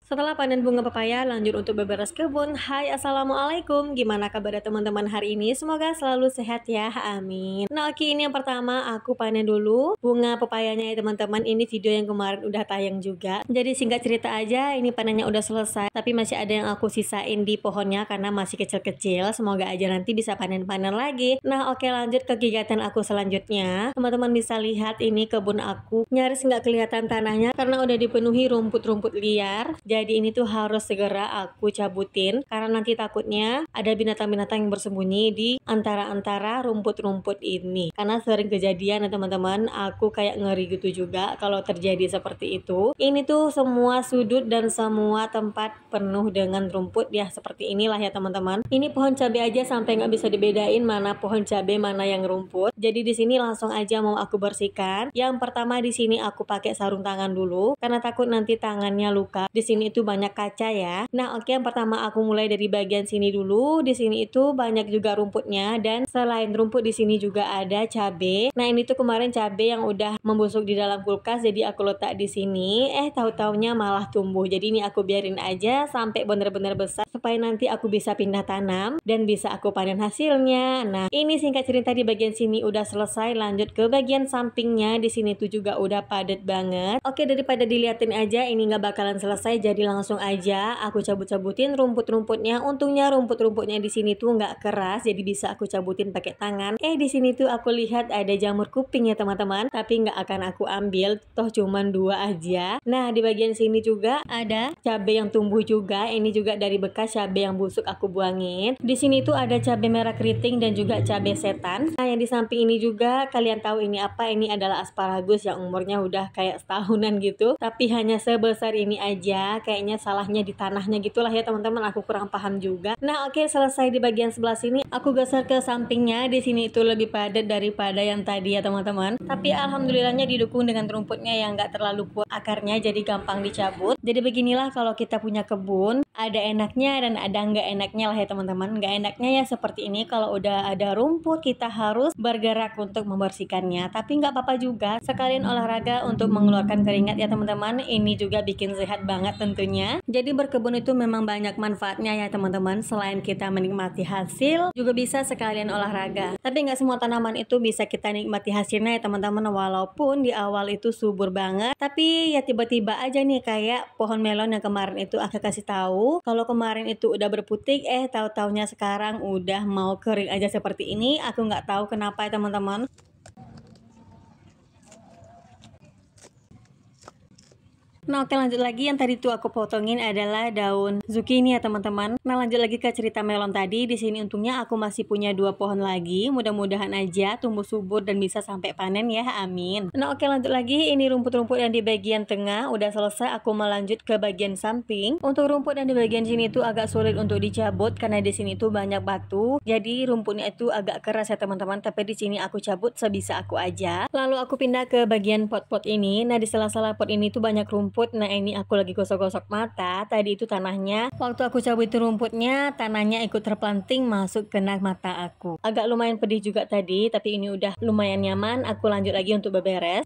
Setelah panen bunga pepaya, lanjut untuk beberes kebun. Hai, assalamualaikum. Gimana kabar teman-teman hari ini? Semoga selalu sehat ya, amin. Nah, oke, ini yang pertama aku panen dulu bunga pepayanya ya teman-teman. Ini video yang kemarin udah tayang juga. Jadi singkat cerita aja, ini panennya udah selesai. Tapi masih ada yang aku sisain di pohonnya karena masih kecil-kecil. Semoga aja nanti bisa panen-panen lagi. Nah, oke, lanjut ke kegiatan aku selanjutnya. Teman-teman bisa lihat ini kebun aku. Nyaris nggak kelihatan tanahnya karena udah dipenuhi rumput-rumput liar. Jadi ini tuh harus segera aku cabutin karena nanti takutnya ada binatang-binatang yang bersembunyi di antara-antara rumput-rumput ini. Karena sering kejadian ya teman-teman, aku kayak ngeri gitu juga kalau terjadi seperti itu. Ini tuh semua sudut dan semua tempat penuh dengan rumput ya, seperti inilah ya teman-teman. Ini pohon cabai aja sampai nggak bisa dibedain mana pohon cabai mana yang rumput. Jadi di sini langsung aja mau aku bersihkan. Yang pertama di sini aku pakai sarung tangan dulu karena takut nanti tangannya luka. Di sini itu banyak kaca ya. Nah, oke, yang pertama aku mulai dari bagian sini dulu. Di sini itu banyak juga rumputnya dan selain rumput di sini juga ada cabai. Nah, ini tuh kemarin cabai yang udah membusuk di dalam kulkas jadi aku letak di sini. Tahu-taunya malah tumbuh. Jadi ini aku biarin aja sampai benar-benar besar supaya nanti aku bisa pindah tanam dan bisa aku panen hasilnya. Nah, ini singkat cerita di bagian sini udah selesai. Lanjut ke bagian sampingnya. Di sini tuh juga udah padat banget. Oke, daripada diliatin aja ini nggak bakalan selesai, jadi langsung aja aku cabut-cabutin rumput-rumputnya. Untungnya rumput-rumputnya di sini tuh nggak keras, jadi bisa aku cabutin pakai tangan. Di sini tuh aku lihat ada jamur kuping ya teman-teman, tapi nggak akan aku ambil, toh cuman 2 aja. Nah, di bagian sini juga ada cabai yang tumbuh juga. Ini juga dari bekas cabai yang busuk aku buangin. Di sini tuh ada cabai merah keriting dan juga cabai setan. Nah, yang di samping ini juga kalian tahu ini apa? Ini adalah asparagus yang umurnya udah kayak setahunan gitu, tapi hanya sebesar ini aja. Kayaknya salahnya di tanahnya gitulah ya teman-teman, aku kurang paham juga. Nah, oke, selesai di bagian sebelah sini. Aku geser ke sampingnya. Di sini itu lebih padat daripada yang tadi ya teman-teman. Tapi alhamdulillahnya didukung dengan rumputnya yang nggak terlalu kuat akarnya, jadi gampang dicabut. Jadi beginilah kalau kita punya kebun, ada enaknya dan ada nggak enaknya lah ya teman-teman. Nggak enaknya ya seperti ini, kalau udah ada rumput kita harus bergerak untuk membersihkannya. Tapi nggak apa-apa juga, sekalian olahraga untuk mengeluarkan keringat ya teman-teman. Ini juga bikin sehat banget tentunya. Jadi berkebun itu memang banyak manfaatnya ya teman-teman. Selain kita menikmati hasil, juga bisa sekalian olahraga. Tapi nggak semua tanaman itu bisa kita nikmati hasilnya ya teman-teman. Walaupun di awal itu subur banget, tapi ya tiba-tiba aja nih kayak pohon melon yang kemarin itu aku kasih tahu kalau kemarin itu udah berputik, tahu-taunya sekarang udah mau kering aja seperti ini. Aku nggak tahu kenapa ya teman-teman. Nah, oke, lanjut lagi. Yang tadi tuh aku potongin adalah daun zucchini ya teman-teman. Nah, lanjut lagi ke cerita melon tadi. Di sini untungnya aku masih punya 2 pohon lagi. Mudah-mudahan aja tumbuh subur dan bisa sampai panen ya, amin. Nah, oke, lanjut lagi. Ini rumput-rumput yang di bagian tengah udah selesai. Aku melanjut ke bagian samping. Untuk rumput yang di bagian sini tuh agak sulit untuk dicabut karena di sini tuh banyak batu. Jadi rumputnya itu agak keras ya teman-teman. Tapi di sini aku cabut sebisa aku aja. Lalu aku pindah ke bagian pot-pot ini. Nah, di sela-sela pot ini tuh banyak rumput. Nah, ini aku lagi gosok-gosok mata. Tadi itu tanahnya, waktu aku cabut itu rumputnya, tanahnya ikut terpelanting masuk kena mata aku. Agak lumayan pedih juga tadi, tapi ini udah lumayan nyaman. Aku lanjut lagi untuk beberes.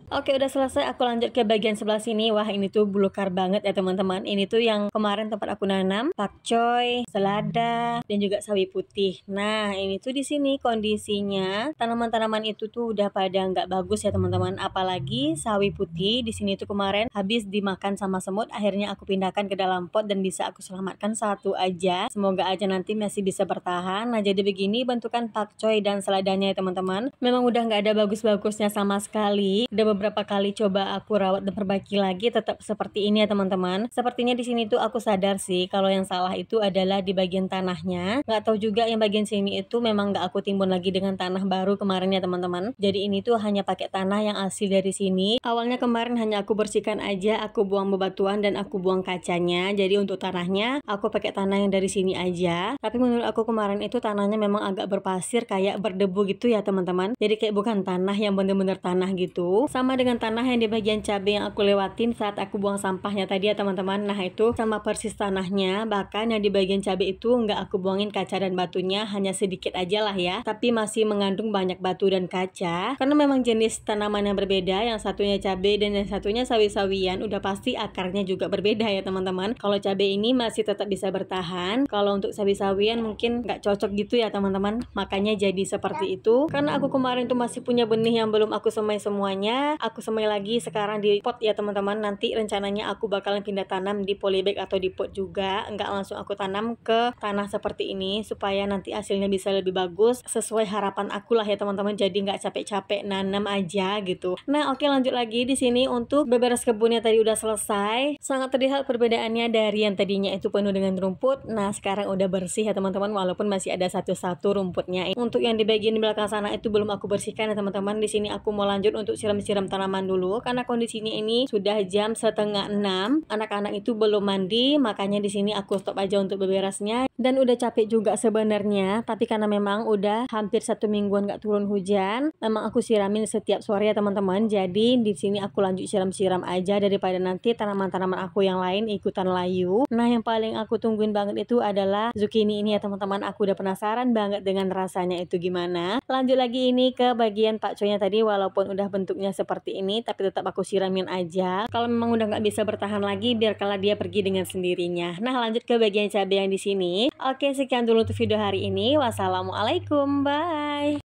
Oke, udah selesai. Aku lanjut ke bagian sebelah sini. Wah, ini tuh belukar banget ya teman-teman. Ini tuh yang kemarin tempat aku nanam pakcoy, selada, dan juga sawi putih. Nah, ini tuh di sini kondisinya tanaman-tanaman itu tuh udah pada nggak bagus ya teman-teman. Apalagi sawi putih di sini tuh kemarin habis dimakan sama semut. Akhirnya aku pindahkan ke dalam pot dan bisa aku selamatkan 1 aja. Semoga aja nanti masih bisa bertahan. Nah, jadi begini bentukan pakcoy dan seladanya ya teman-teman. Memang udah nggak ada bagus-bagusnya sama sekali. Udah beberapa kali coba aku rawat dan perbaiki lagi, tetap seperti ini ya teman-teman. Sepertinya di sini tuh aku sadar sih kalau yang salah itu adalah di bagian tanahnya. Nggak tahu juga yang bagian sini itu memang nggak aku timbun lagi dengan tanah baru kemarin ya teman-teman. Jadi ini tuh hanya pakai tanah yang asli dari sini. Awalnya kemarin hanya aku bersihkan aja, aku buang bebatuan dan aku buang kacanya. Jadi untuk tanahnya aku pakai tanah yang dari sini aja. Tapi menurut aku kemarin itu tanahnya memang agak berpasir kayak berdebu gitu ya teman-teman. Jadi kayak bukan tanah yang bener-bener tanah gitu. Sama sama dengan tanah yang di bagian cabai yang aku lewatin saat aku buang sampahnya tadi ya teman-teman. Nah itu sama persis tanahnya, bahkan yang di bagian cabai itu nggak aku buangin kaca dan batunya, hanya sedikit aja lah ya, tapi masih mengandung banyak batu dan kaca karena memang jenis tanaman yang berbeda. Yang satunya cabai dan yang satunya sawi-sawian, udah pasti akarnya juga berbeda ya teman-teman. Kalau cabai ini masih tetap bisa bertahan, kalau untuk sawi-sawian mungkin nggak cocok gitu ya teman-teman, makanya jadi seperti itu. Karena aku kemarin tuh masih punya benih yang belum aku semai semuanya, aku semai lagi sekarang di pot ya teman-teman. Nanti rencananya aku bakalan pindah tanam di polybag atau di pot juga, nggak langsung aku tanam ke tanah seperti ini, supaya nanti hasilnya bisa lebih bagus sesuai harapan aku lah ya teman-teman. Jadi nggak capek-capek nanam aja gitu. Nah oke, lanjut lagi di sini untuk beberes kebunnya tadi udah selesai. Sangat terlihat perbedaannya dari yang tadinya itu penuh dengan rumput. Nah sekarang udah bersih ya teman-teman, walaupun masih ada satu-satu rumputnya. Untuk yang di bagian di belakang sana itu belum aku bersihkan ya teman-teman. Di sini aku mau lanjut untuk siram-siram tanaman dulu karena kondisinya ini sudah jam setengah 6. Anak-anak itu belum mandi, makanya di sini aku stop aja untuk beberesnya. Dan udah capek juga sebenarnya, tapi karena memang udah hampir 1 mingguan gak turun hujan, memang aku siramin setiap sore ya teman-teman. Jadi di sini aku lanjut siram-siram aja daripada nanti tanaman-tanaman aku yang lain ikutan layu. Nah yang paling aku tungguin banget itu adalah zucchini ini ya teman-teman. Aku udah penasaran banget dengan rasanya itu gimana. Lanjut lagi ini ke bagian pakcoynya tadi, walaupun udah bentuknya seperti ini tapi tetap aku siramin aja. Kalau memang udah nggak bisa bertahan lagi, biarkanlah dia pergi dengan sendirinya. Nah lanjut ke bagian cabai yang di sini. Oke, sekian dulu untuk video hari ini. Wassalamualaikum, bye.